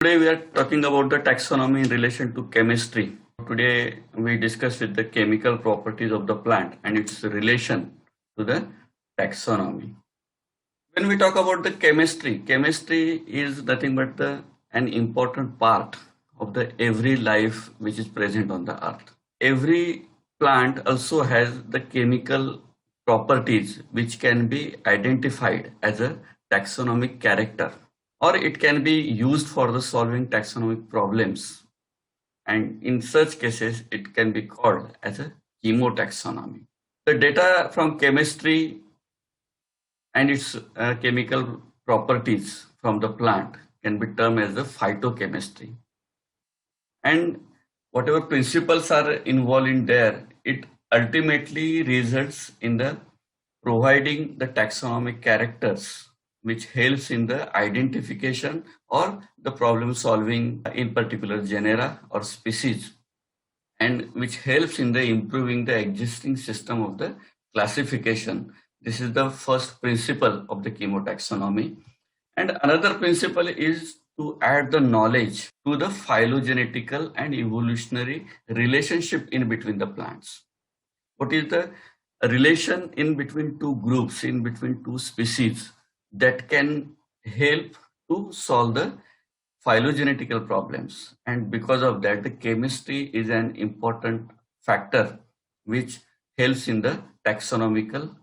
Today we are talking about the taxonomy in relation to chemistry. Today we discuss with the chemical properties of the plant and its relation to the taxonomy. When we talk about the chemistry is nothing but an important part of the every life which is present on the earth. Every plant also has the chemical properties which can be identified as a taxonomic character, or it can be used for the solving taxonomic problems, and in such cases it can be called as a chemotaxonomy. The data from chemistry and its chemical properties from the plant can be termed as the phytochemistry, and whatever principles are involved in there, it ultimately results in the providing the taxonomic characters which helps in the identification or the problem solving in particular genera or species, and which helps in the improving the existing system of the classification. This is the first principle of the chemotaxonomy. And another principle is to add the knowledge to the phylogenetical and evolutionary relationship in between the plants. What is the relation in between two groups, in between two species, that can help to solve the phylogenetical problems? And because of that, the chemistry is an important factor which helps in the taxonomical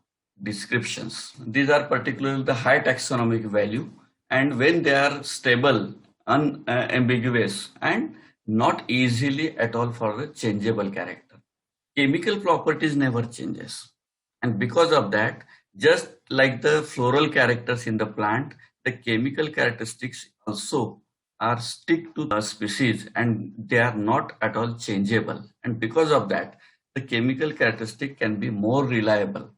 descriptions. These are particularly the high taxonomic value, and when they are stable, unambiguous, and not easily at all for the changeable character. Chemical properties never changes, and because of that, just like the floral characters in the plant, the chemical characteristics also are stick to the species, and they are not at all changeable, and because of that, the chemical characteristic can be more reliable.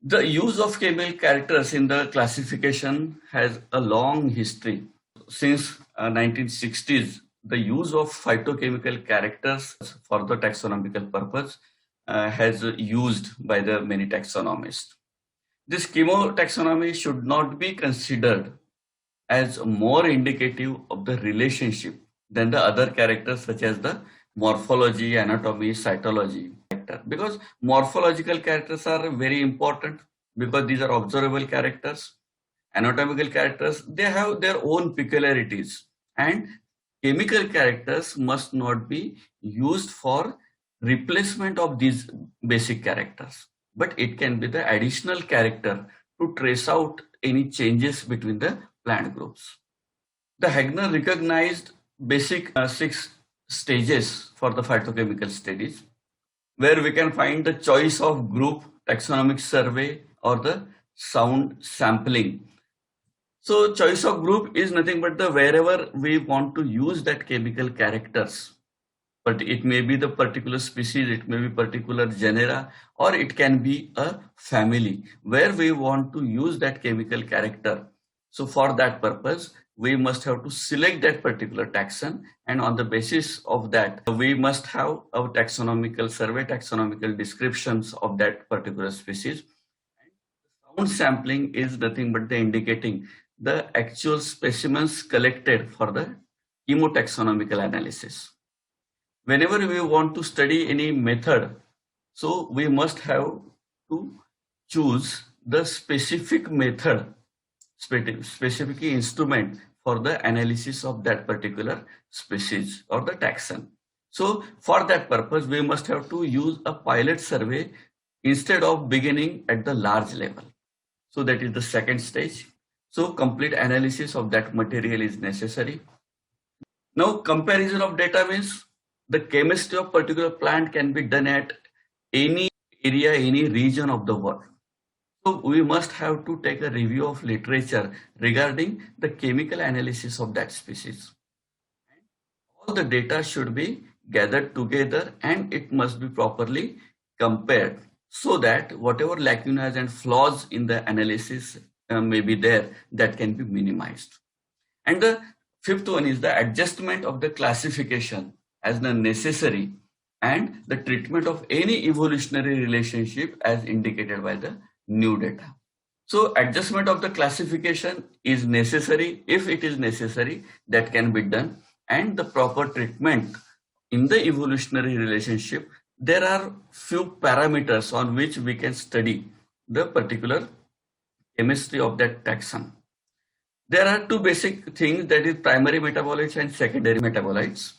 The use of chemical characters in the classification has a long history. Since 1960s, the use of phytochemical characters for the taxonomical purpose has used by the many taxonomists. This chemotaxonomy should not be considered as more indicative of the relationship than the other characters such as the morphology, anatomy, cytology, because morphological characters are very important because these are observable characters. Anatomical characters, they have their own peculiarities, and chemical characters must not be used for replacement of these basic characters, but it can be the additional character to trace out any changes between the plant groups. The Hegner recognized basic 6 stages for the phytochemical studies, where we can find the choice of group, taxonomic survey, or the sound sampling. So choice of group is nothing but the wherever we want to use that chemical characters, but it may be the particular species, it may be particular genera, or it can be a family where we want to use that chemical character. So for that purpose, we must have to select that particular taxon, and on the basis of that, we must have a taxonomical survey, taxonomical descriptions of that particular species. Sound sampling is nothing but the indicating the actual specimens collected for the chemotaxonomical analysis. Whenever we want to study any method, so we must have to choose the specific method, specific instrument for the analysis of that particular species or the taxon. So for that purpose, we must have to use a pilot survey instead of beginning at the large level. So that is the second stage. So complete analysis of that material is necessary. Now comparison of data means the chemistry of particular plant can be done at any area, any region of the world. So we must have to take a review of literature regarding the chemical analysis of that species. All the data should be gathered together and it must be properly compared so that whatever lacunas and flaws in the analysis may be there, that can be minimized. And the fifth one is the adjustment of the classification as the necessary and the treatment of any evolutionary relationship as indicated by the new data. So adjustment of the classification is necessary. If it is necessary, that can be done. And the proper treatment in the evolutionary relationship, there are few parameters on which we can study the particular chemistry of that taxon. There are two basic things, that is primary metabolites and secondary metabolites.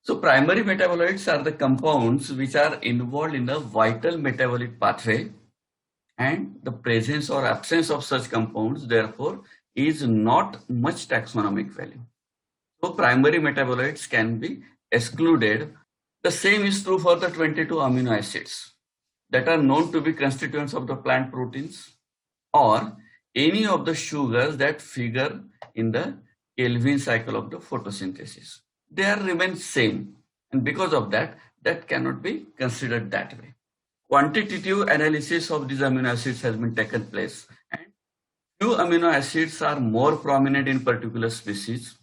So primary metabolites are the compounds which are involved in the vital metabolic pathway, and the presence or absence of such compounds therefore is not much taxonomic value. So primary metabolites can be excluded. The same is true for the 22 amino acids that are known to be constituents of the plant proteins, or any of the sugars that figure in the Calvin cycle of the photosynthesis. They are remain same, and because of that, that cannot be considered that way. Quantitative analysis of these amino acids has been taken place, and few amino acids are more prominent in particular species.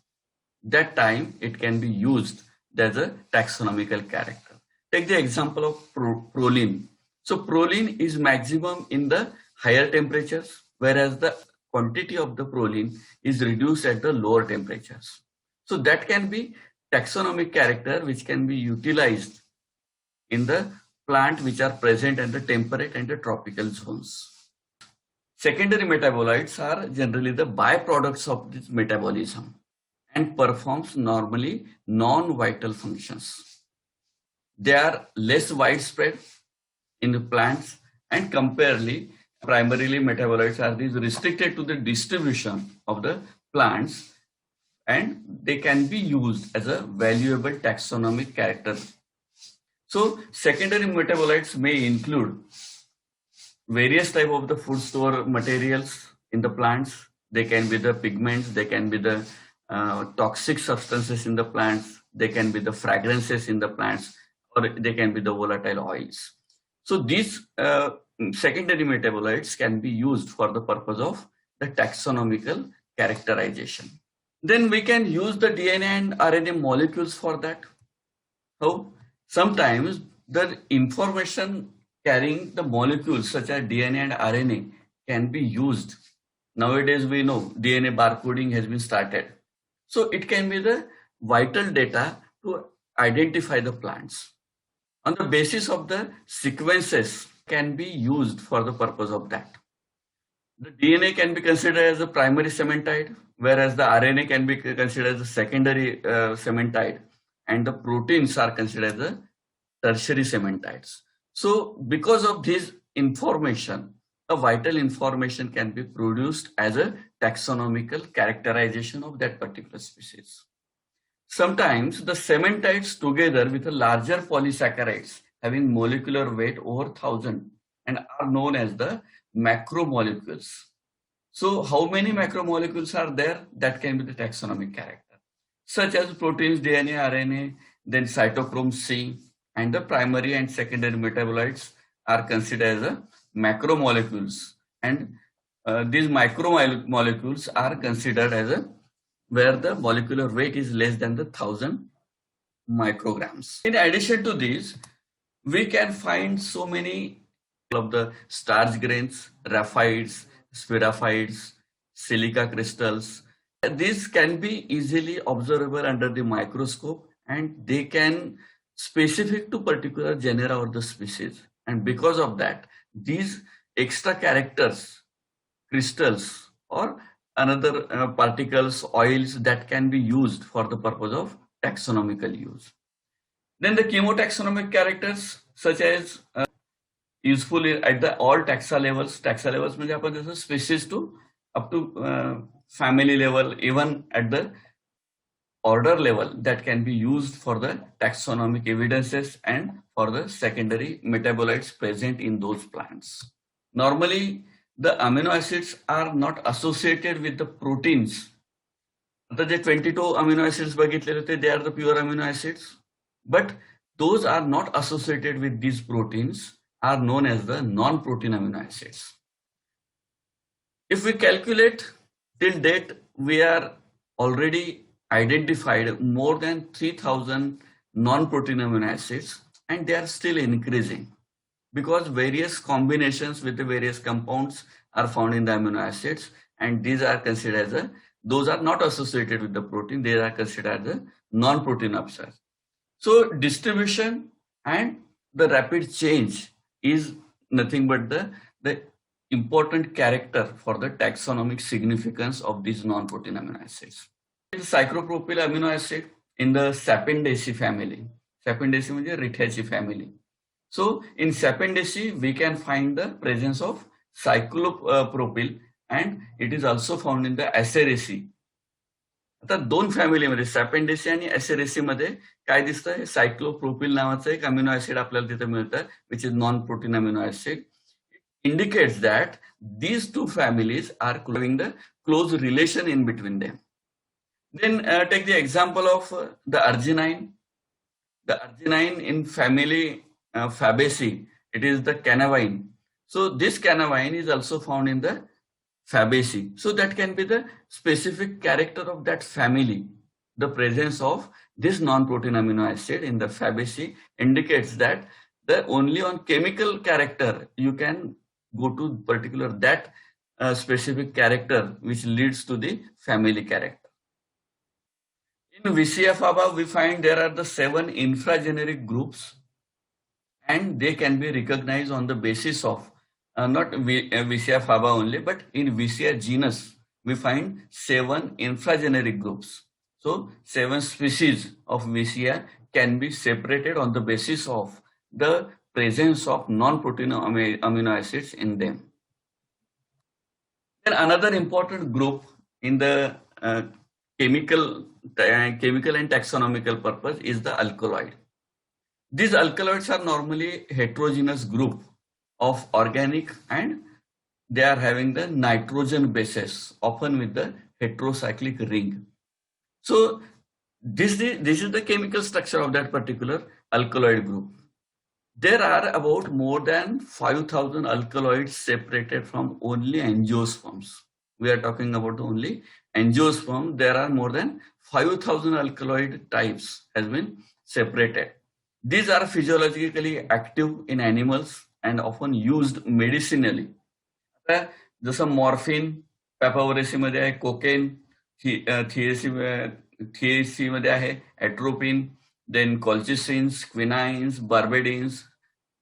That time it can be used as a taxonomical character. Take the example of proline. So proline is maximum in the higher temperatures, whereas the quantity of the proline is reduced at the lower temperatures. So that can be taxonomic character which can be utilized in the plant which are present in the temperate and the tropical zones. Secondary metabolites are generally the byproducts of this metabolism and performs normally non-vital functions. They are less widespread in the plants, and primarily metabolites are these restricted to the distribution of the plants, and they can be used as a valuable taxonomic character. So secondary metabolites may include various type of the food store materials in the plants. They can be the pigments, they can be the toxic substances in the plants, they can be the fragrances in the plants, or they can be the volatile oils. So these secondary metabolites can be used for the purpose of the taxonomical characterization. Then we can use the DNA and RNA molecules for that. How? Sometimes the information carrying the molecules such as DNA and RNA can be used. Nowadays we know DNA barcoding has been started. So it can be the vital data to identify the plants. On the basis of the sequences can be used for the purpose of that. The DNA can be considered as a primary cementide, whereas the RNA can be considered as a secondary cementide, and the proteins are considered as the tertiary cementides. So because of this information, a vital information can be produced as a taxonomical characterization of that particular species. Sometimes the cementides together with a larger polysaccharides having molecular weight over 1000 and are known as the macromolecules. So how many macromolecules are there? That can be the taxonomic character, such as proteins, DNA, RNA, then cytochrome C, and the primary and secondary metabolites are considered as a macromolecules, and these macromolecules are considered as a where the molecular weight is less than the 1000 micrograms. In addition to these, we can find so many of the starch grains, raphides, spheraphides, silica crystals. These can be easily observable under the microscope, and they can specific to particular genera or the species. And because of that, these extra characters, crystals or another particles, oils that can be used for the purpose of taxonomical use. Then the chemotaxonomic characters such as useful at the all taxa levels. Taxa levels means आपण जसं species to up to family level, even at the order level, that can be used for the taxonomic evidences and for the secondary metabolites present in those plants. Normally, the amino acids are not associated with the proteins. The 22 amino acids they are the pure amino acids, but those are not associated with these proteins are known as the non-protein amino acids. If we calculate till date, we are already identified more than 3000 non-protein amino acids, and they are still increasing because various combinations with the various compounds are found in the amino acids, and these are considered as those are not associated with the protein. They are considered as non-protein substance. So distribution and the rapid change is nothing but the important character for the taxonomic significance of these non-protein amino acids. The cyclopropyl amino acid in the Saponaceae family. Saponaceae म्हणजे रिठ्याची family. So in Saponaceae we can find the presence of cyclopropyl, and it is also found in the Aceraceae. आता दोन फॅमिलीमध्ये सॅपेंडेसी आणि ऍसेरेसी मध्ये काय दिसतं, सायक्लोप्रोपिल नावाचं एक अमिनो ऍसिड आपल्याला तिथे मिळतं, which is non protein amino acid. Indicates that these two families are having the close relation in between them. Then take the example of the arginine. The arginine in family Fabaceae, it is the cannabine. So this cannabine is also found in the Fabaceae. So that can be the specific character of that family. The presence of this non-protein amino acid in the Fabaceae indicates that the only on chemical character you can go to particular that specific character which leads to the family character. In Vicia faba, we find there are the 7 infrageneric groups, and they can be recognized on the basis of not Vicia faba only, but in Vicia genus we find 7 infrageneric groups. So 7 species of Vicia can be separated on the basis of the presence of non-protein amino acids in them. Then another important group in the chemical and taxonomical purpose is the alkaloid. These alkaloids are normally heterogeneous group of organic, and they are having the nitrogen bases, often with the heterocyclic ring. So this is the chemical structure of that particular alkaloid group. There are about more than 5,000 alkaloids separated from only angiosperms. We are talking about only angiosperm. There are more than 5,000 alkaloid types has been separated. These are physiologically active in animals and often used medicinally. जसं morphine पॅपाव्हरेसी मध्ये आहे, cocaine थिएसी मध्ये आहे, atropine, then colchicines, quinines, barbadines,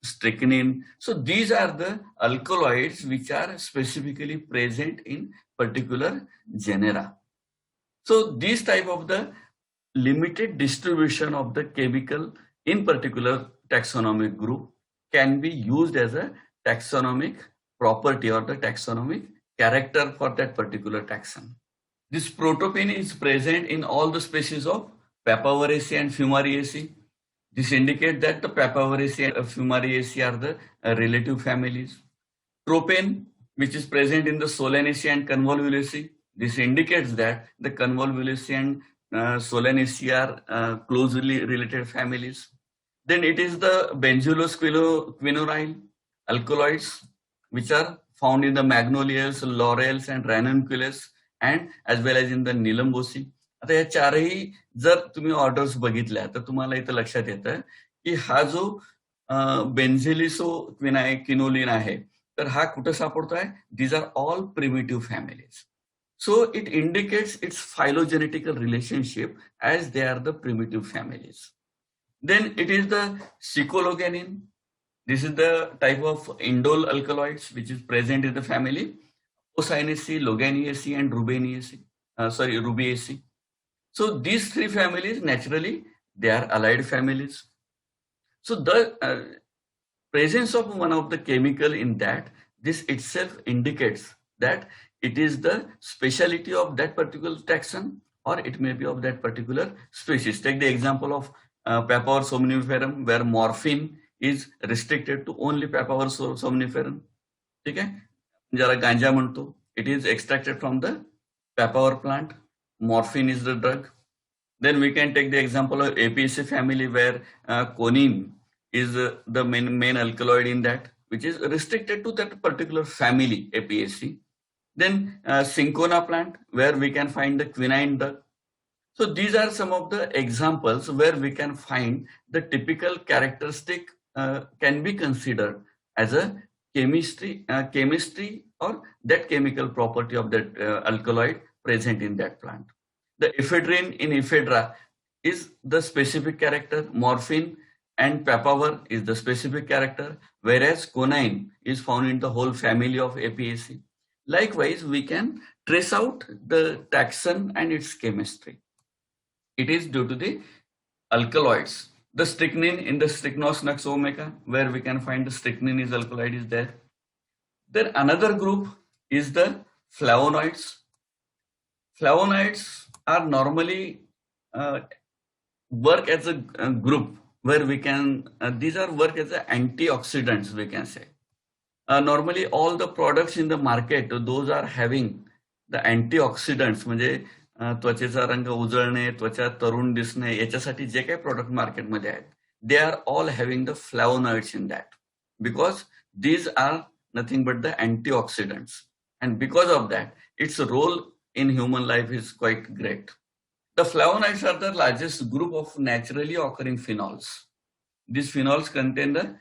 strychnine. So these are the alkaloids which are specifically present in particular genera. So these type of the limited distribution of the chemical in particular taxonomic group can be used as a taxonomic property or the taxonomic character for that particular taxon. This protopin is present in all the species of Papaver and Fumariaceae. This indicates that the Papaver and Fumariaceae are the relative families. Tropane, which is present in the Solanaceae and Convolvulaceae, this indicates that the Convolvulaceae and Solanaceae are closely related families. Then it is the benzulosquinoryl alkaloids, which are found in the magnolias, laurels, and ranunculus, and as well as in the Nilambosi. आता या चारही जर तुम्ही orders बघितल्या तर तुम्हाला इथं लक्षात येतं की हा जो बेन्झेलिसो क्विनोलिन आहे तर हा कुठं सापडतोय, these are all primitive families. So it indicates it's phylogenetical relationship as they are the primitive families. Then it is the secologanin. This is the type of indole alkaloids which is present in the family Apocynaceae, Loganiaceae and Rubiaceae. So these 3 families, naturally, they are allied families. So the presence of one of the chemical in that, this itself indicates that it is the speciality of that particular taxon, or it may be of that particular species. Take the example of Papaver somniferum, where morphine is restricted to only Papaver somniferum. ठीक है, जरा गांजा म्हणतो, it is extracted from the Papaver plant. Morphine is the drug. Then we can take the example of Apiaceae family, where conine is the main alkaloid in that, which is restricted to that particular family, Apiaceae. Then Cinchona plant, where we can find the quinine drug. So these are some of the examples where we can find the typical characteristic can be considered as a chemistry or that chemical property of that alkaloid present in that plant. The ephedrine in ephedra is the specific character, morphine and papaver is the specific character, whereas quinine is found in the whole family of Apiaceae. Likewise, we can trace out the taxon and its chemistry. It is due to the alkaloids. The strychnine in the Strychnos nux omega, where we can find the strychnine is alkaloid is there. Then another group is the flavonoids. Flavonoids are normally work as a group where we can, these are work as antioxidants, we can say. Normally all the products in the market, those are having the antioxidants, म्हणजे त्वचेचा रंग उजळणे, त्वचा तरुण दिसणे, याच्यासाठी जे काही product मार्केटमध्ये आहेत, they are all having the flavonoids in that, because these are nothing but the antioxidants, and because of that its role in human life is quite great. The flavonoids are the largest group of naturally occurring phenols. These phenols contain the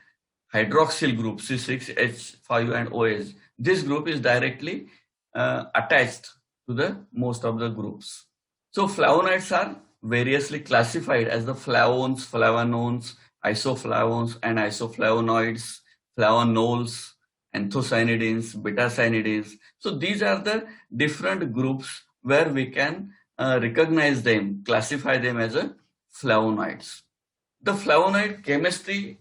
hydroxyl group C6H5 and OH. This group is directly attached to the most of the groups. So flavonoids are variously classified as the flavones, flavonones, isoflavones and isoflavonoids, flavonols, anthocyanidins, beta-cyanidins. So these are the different groups where we can recognize them, classify them as a flavonoids. The flavonoid chemistry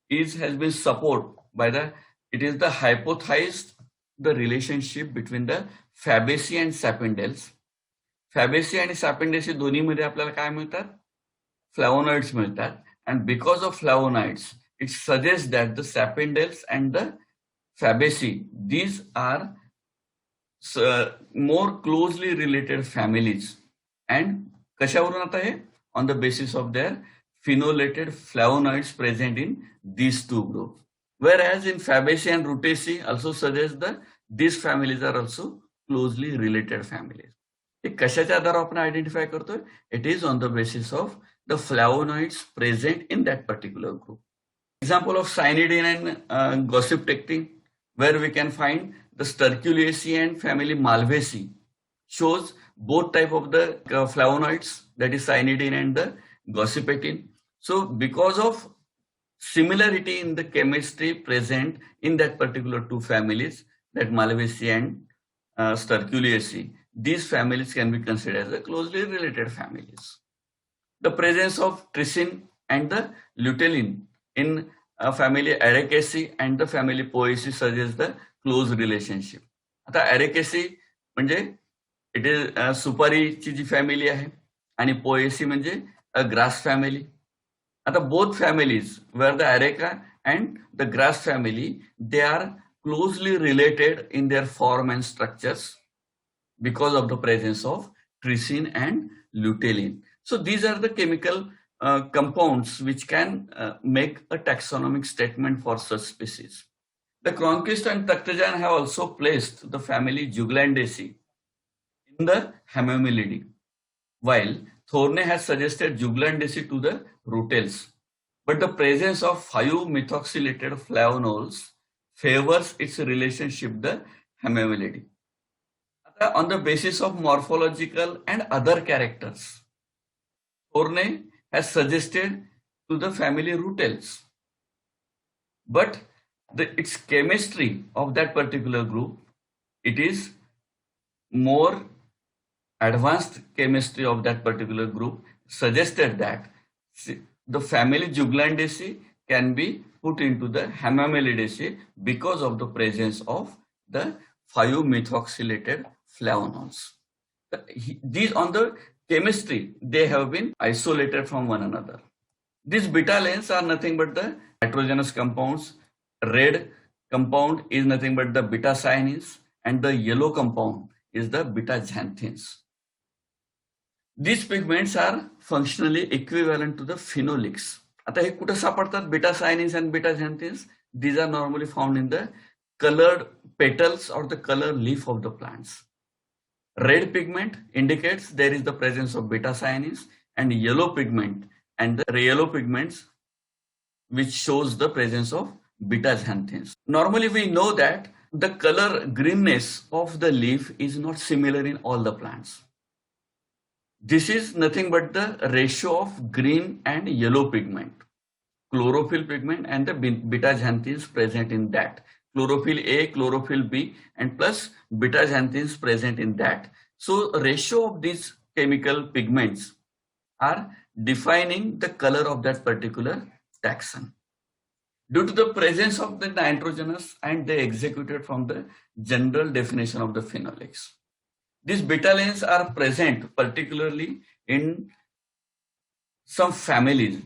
has been supported by it is the hypothesized the relationship between the Fabaceae and Sapindales. Fabaceae आणि Sapindales दोन्हीमध्ये आपल्याला काय मिळतात? Flavonoids मिळतात, and because of flavonoids, it suggests that the Sapindales and the Fabaceae, these are more closely related families. And कशावरून आता हे? On the basis of their phenolated flavonoids present in these two groups. Whereas in Fabaceae and Rutaceae also suggests that these families are also closely related families. हे कशाच्या आधारावर आपण identify करतोय? It is on the basis of the flavonoids present in that particular group. Example of cyanidin and gossipectin, where we can find the Sterculiaceae and family Malvaceae, shows both type of the flavonoids, that is cyanidin and the gossipectin. So because of similarity in the chemistry present in that particular two families, that Malvaceae and Sterculiaceae, these families can be considered as closely related families. The presence of trypsin and the lutein in family Ericaceae and the family Poaceae suggests the close relationship. आता Ericaceae म्हणजे it is सुपारीची जी family आहे, आणि Poaceae म्हणजे grass family. आता both families were the areca and the grass family, they are closely related in their form and structures because of the presence of trypsin and lutein. So these are the chemical compounds which can make a taxonomic statement for such species. The Cronquist and Takhtajan have also placed the family Juglandaceae in the Hamamelidae, while Thorne has suggested Juglandaceae to the Rutales. But the presence of 5-methoxylated flavonols favors its relationship the Hamamelidae. On the basis of morphological and other characters, Thorne has suggested to the family Rutales. But its chemistry of that particular group, it is more advanced chemistry of that particular group suggested that the family Juglandaceae can be put into the Hamamelidaceae because of the presence of the 5-methoxylated flavonols. These on the chemistry, they have been isolated from one another. These betalains are nothing but the nitrogenous compounds. Red compound is nothing but the beta-cyanins, and the yellow compound is the beta-xanthines. These pigments are functionally equivalent to the phenolics. आता हे कुठे सापडतात? beta-cyanins and beta-xanthines, these are normally found in the colored petals or the color leaf of the plants. Red pigment indicates there is the presence of beta-cyanins, and yellow pigment and the yellow pigments which shows the presence of beta-xanthines. Normally we know that the color greenness of the leaf is not similar in all the plants. This is nothing but the ratio of green and yellow pigment, chlorophyll pigment and the beta-xanthines present in that. Chlorophyll A, chlorophyll B, and plus beta-xanthines present in that. So ratio of these chemical pigments are defining the color of that particular taxon. Due to the presence of the nitrogenous, and they executed from the general definition of the phenolics. These betalains are present particularly in some families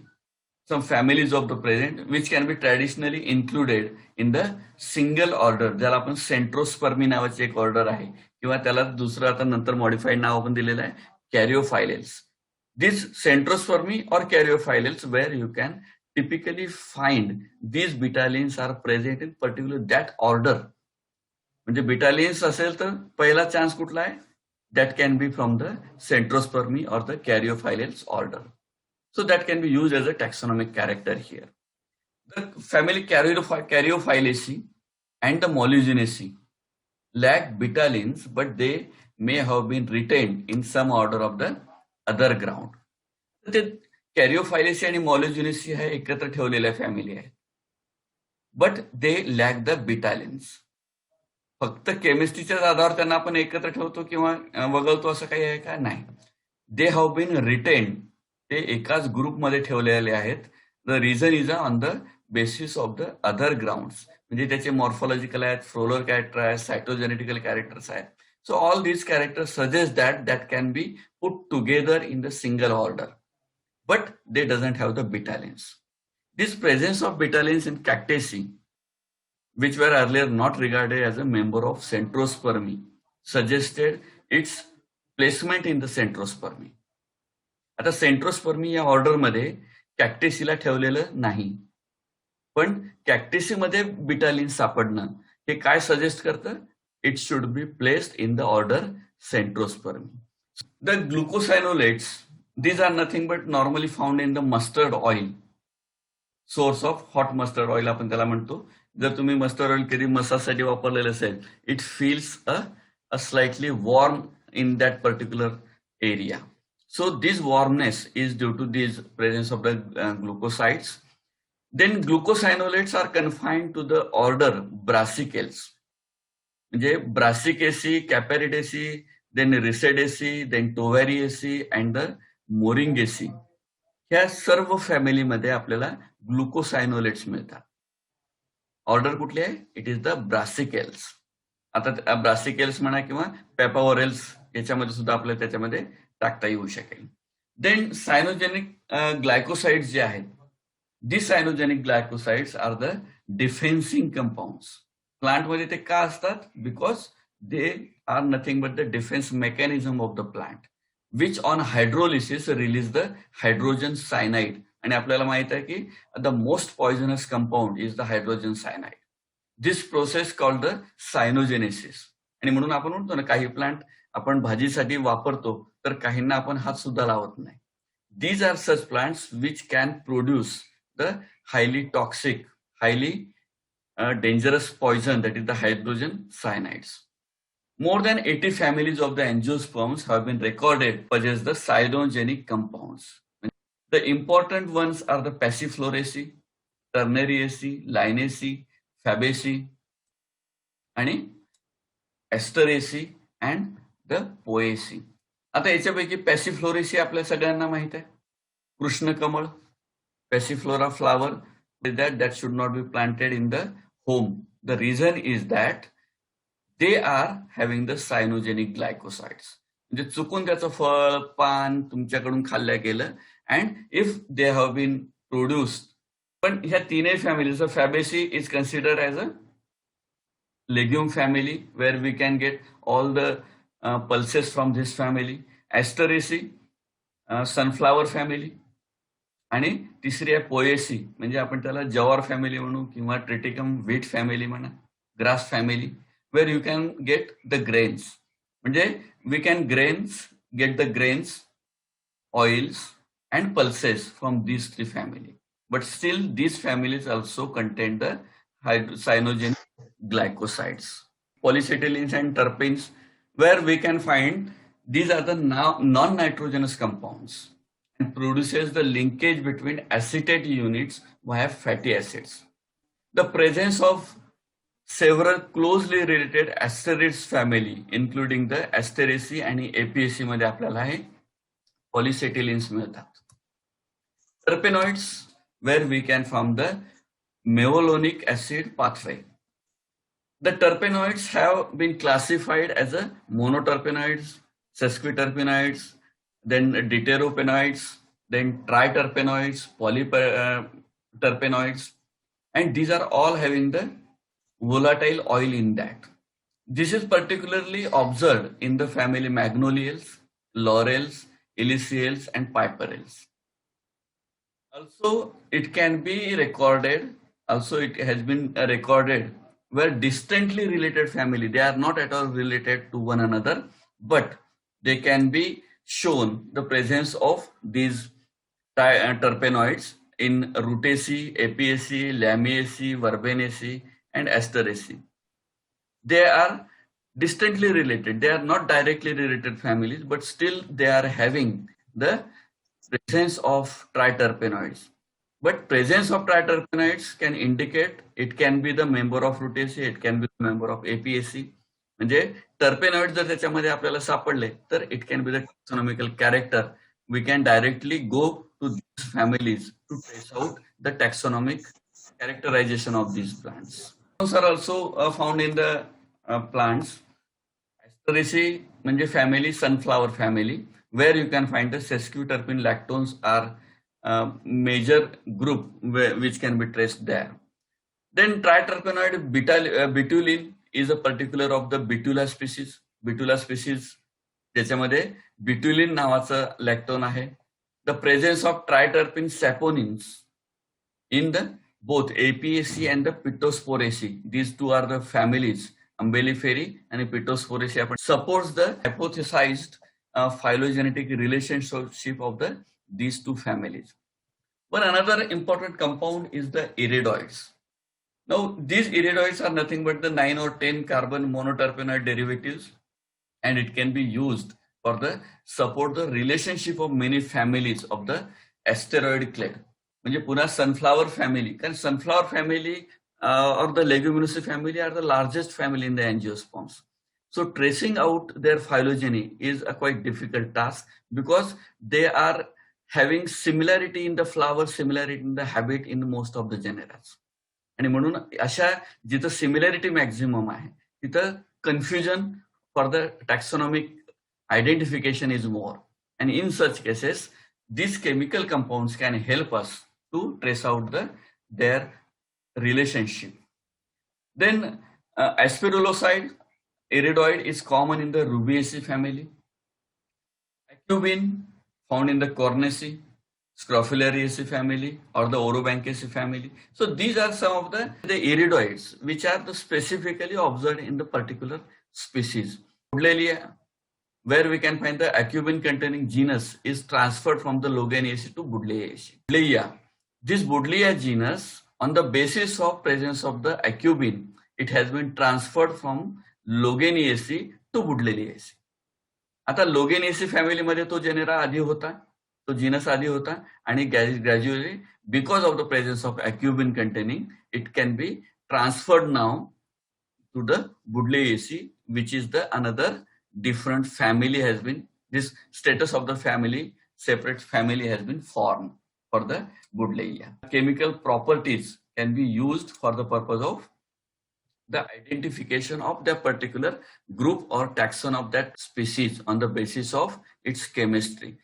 of the present, which can be traditionally included in the single order, ज्याला आपण सेंट्रोस्पर्मी नावाची एक order आहे, किंवा त्याला दुसरं आता नंतर मॉडिफाईड नाव आपण दिलेलं आहे, कॅरिओफायलेल्स. These centrospermi or caryophyllets, where you can typically find these betalains are present in particular that order. म्हणजे betalains असेल तर पहिला चान्स कुठला आहे? That can be from the centrospermi or the caryophyllets order. So that can be used as a taxonomic character here. The family Caryophyllaceae and the Molluscinaceae lack betalains, but they may have been retained in some order of the other ground. ते कॅरिओफायलेसी आणि मॉलिज्युनेसी हे एकत्र ठेवलेल्या family आहेत, but they lakh the बिटालिन्स. फक्त केमिस्ट्रीच्याच आधारावर त्यांना आपण एकत्र ठेवतो किंवा वगळतो असं काही आहे का? नाही. दे हॅव बीन रिटेन्ड, ते एकाच ग्रुपमध्ये ठेवलेले आहेत. The reason is on the basis of the other grounds, म्हणजे त्याचे मॉर्फॉलॉजिकल आहेत, फ्लोरल कॅरेक्टर आहेत, सायटोजेनेटिकल कॅरेक्टर्स आहेत. So all these characters suggest that can be put together in the single order, but they doesn't have the betalains. This presence of betalains in Cactaceae, which were earlier not regarded as a member of Centrospermi, suggested its placement in the Centrospermi. आता सेंट्रोस्पर्मी या order मध्ये कॅक्टेसीला ठेवलेलं नाही, पण कॅक्टेसी मध्ये बिटालिन सापडणं हे काय suggest करतं? It should be placed in the order Centrospermi. The glucosinolates, these are nothing but normally found in the mustard oil, source of hot mustard oil आपण त्याला म्हणतो. जर तुम्ही मस्टर्ड ऑइल कधी मसाजसाठी वापरलेलं असेल, it feels a slightly warm in that particular area. So this warmness is due to this presence of the glucosides. Then glucosinolates are confined to the order Brassicales. म्हणजे Brassicaceae, Capparidaceae, then Resedaceae, then Tovariaceae and the Moringaceae, ह्या सर्व फॅमिलीमध्ये आपल्याला glucosinolates मिळतात. Order कुठली आहे? It is the Brassicales. आता Brassicales म्हणा किंवा पेपावरेल्स, याच्यामध्ये सुद्धा आपल्याला त्याच्यामध्ये टाकता येऊ शकेल. देन सायनोजेनिक ग्लायकोसाइड्स जे आहेत, this cyanogenic glycosides are the defensing compounds. प्लांटमध्ये ते का असतात? Because they are nothing but the defence mechanism of the plant, which on hydrolysis release the hydrogen cyanide. आणि आपल्याला माहित आहे की the most poisonous compound is the hydrogen cyanide. This process called the cyanogenesis. आणि म्हणून आपण म्हणतो ना, काही प्लांट आपण भाजीसाठी वापरतो तर काहींना आपण हात सुद्धा लावत नाही. These are such plants which can produce the highly toxic, highly dangerous poison, that is the hydrogen cyanides. More than 80 families of the angiosperms have been recorded possess the cyanogenic compounds. The important ones are the Passifloraceae, Turneriaceae, Linaceae, Fabaceae, आणि Asteraceae and the Poaceae. आता याच्यापैकी Passifloraceae आपल्या सगळ्यांना माहित आहे. कृष्णकमळ, Passiflora flower, that should not be planted in the home. The reason is that they are having the cyanogenic glycosides. म्हणजे चुकून त्याचं फळ, पान तुमच्याकडून खाल्ल्या गेलं, and if they have been produced. पण ह्या तीनही families, Fabaceae is considered as a legume family, where we can get all the pulses from this family. Asteraceae, sunflower family. आणि तिसरी आहे पोएसी, म्हणजे आपण त्याला जवार फॅमिली म्हणू किंवा ट्रिटिकम व्हीट फॅमिली म्हणा, grass family, where you can get the grains. म्हणजे we can get the grains, oils and pulses from these three family. But still these families also contain the cyanogenic glycosides, polyacetylene and terpenes, where we can find these are the non-nitrogenous compounds and produces the linkage between acetate units via fatty acids. The presence of several closely related asteroids family, including the Asteraceae आणि Apiaceae मध्ये आपल्याला हे polyacetylines मिळतात. Terpenoids, where we can form the mevalonic acid pathway. The terpenoids have been classified as a monoterpenoids, sesquiterpenoids, then deuteropenoids, then triterpenoids, polyterpenoids, and these are all having the volatile oil in that. This is particularly observed in the family Magnoliales, Laurels, Iliciales, and Piperales. Also, it can be recorded, also it has been recorded where distantly related family, they are not at all related to one another, but they can be shown the presence of these terpenoids in Rutaceae, Apiaceae, Lamiaceae, Verbenaceae, and Asteraceae. They are distantly related. They are not directly related families, but still they are having the presence of triterpenoids. But presence of triterpenoids can indicate it can be the member of Rutaceae, it can be the member of Apiaceae. म्हणजे टर्पेनॉइड जर त्याच्यामध्ये आपल्याला सापडले तर it can be the taxonomical character. We can directly go to these families to trace out the taxonomic characterization of these plants. Those are also found in the plants. Asteraceae म्हणजे family, sunflower family, where you can find the sesquiterpene lactones are major group which can be traced there. Then triterpenoid betulin is a particular of the Betula species. Betula species ज्याच्यामध्ये betulin नावाचं लॅक्टोन आहे. The presence of triterpene saponins in the both Apiaceae and the Pittosporaceae. These two are the families, Umbelliferae and Pittosporaceae, supports the hypothesized phylogenetic relationship of these two families. But another important compound is the iridoids. Now, these iridoids are nothing but the 9 or 10 carbon monoterpenoid derivatives, and it can be used for the support the relationship of many families of the asteroid clade. म्हणजे पुन्हा sunflower family, कारण sunflower family or the leguminous family are the largest family in the angiosperms. So tracing out their phylogeny is a quite difficult task because they are having similarity in the flower, similarity in the habit in most of the genera. आणि म्हणून अशा जिथं similarity maximum आहे तिथं confusion for the taxonomic identification is more, and in such cases these chemical compounds can help us to trace out their relationship. Then Aspergilloside iridoid is common in the Rubiaceae family. Acubin found in the Cornaceae, Scrophulariaceae family, or the Orobanchaceae family. So these are some of the iridoids which are specifically observed in the particular species. Buddleia, where we can find the acubin containing genus is transferred from the Loganiaceae to Buddleiaceae. Buddleia. This Buddleia genus, on the basis of presence of the acubin, it has been transferred from Loganiaceae to Buddleiaceae. आता Loganiaceae family मध्ये तो genera आधी होता, तो genus आधी होता, आणि gradually because of the presence of acubin containing, it can be transferred now to the Buddleiaceae, which is the another different family has been, this status of the family, separate family has been formed for the Buddleia. Chemical properties can be used for the purpose of the identification of the particular group or taxon of that species on the basis of its chemistry.